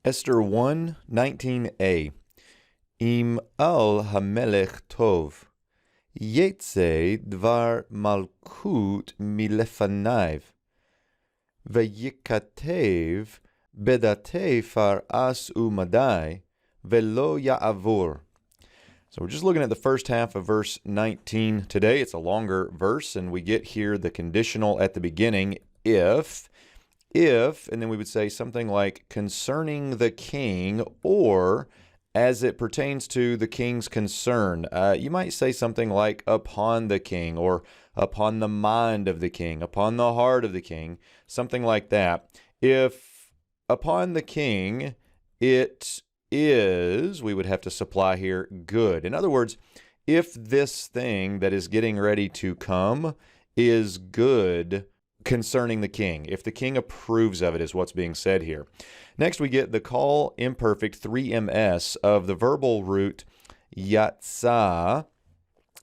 Esther 1:19a. Im al hamelech tov, yetze dvar malkut milefanaiv, vayikatev bedate far as umadai, velo ya'avur. So we're just looking at the first half of verse 19 today. It's a longer verse, and we get here the conditional at the beginning, if, and then we would say something like concerning the king, or as it pertains to the king's concern. You might say something like upon the king, or upon the mind of the king, upon the heart of the king, something like that. If upon the king it is, we would have to supply here good. In other words, if this thing that is getting ready to come is good concerning the king, if the king approves of it, is what's being said here. Next, we get the call imperfect 3ms of the verbal root yatsa.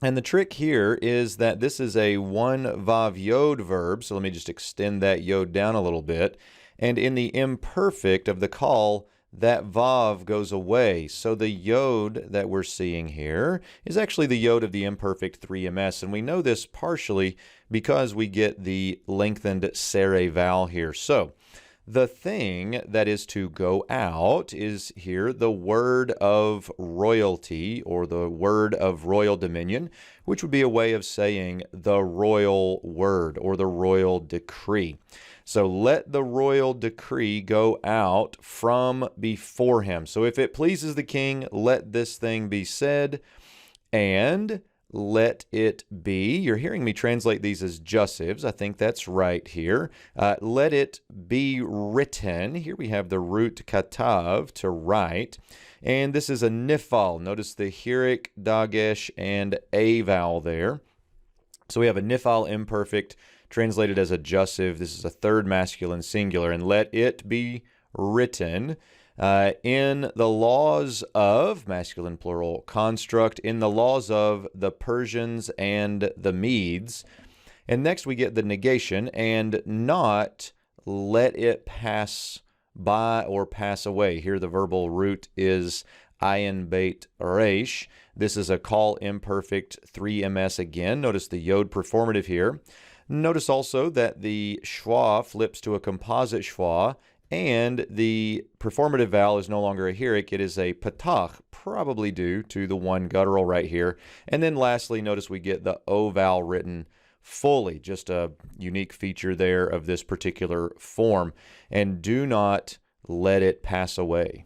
And the trick here is that this is a one vav yod verb. So let me just extend that yod down a little bit. And in the imperfect of the call, that vav goes away. So the yod that we're seeing here is actually the yod of the imperfect 3ms. And we know this partially because we get the lengthened sere vowel here. So the thing that is to go out is here the word of royalty, or the word of royal dominion, which would be a way of saying the royal word or the royal decree. So let the royal decree go out from before him. So if it pleases the king, let this thing be said, and let it be. You're hearing me translate these as jussives. I think that's right here. Let it be written. Here we have the root katav, to write. And this is a nifal. Notice the hirik, dagesh, and a vowel there. So we have a nifal imperfect translated as a jussive. This is a third masculine singular. And let it be written. In the laws of, masculine plural construct, in the laws of the Persians and the Medes. And next we get the negation, and not let it pass by or pass away. Here the verbal root is ayin beit resh. This is a call imperfect 3ms again. Notice the yod performative here. Notice also that the schwa flips to a composite schwa, and the performative vowel is no longer a hirik, it is a patach, probably due to the one guttural right here. And then lastly, notice we get the O vowel written fully, just a unique feature there of this particular form. And do not let it pass away.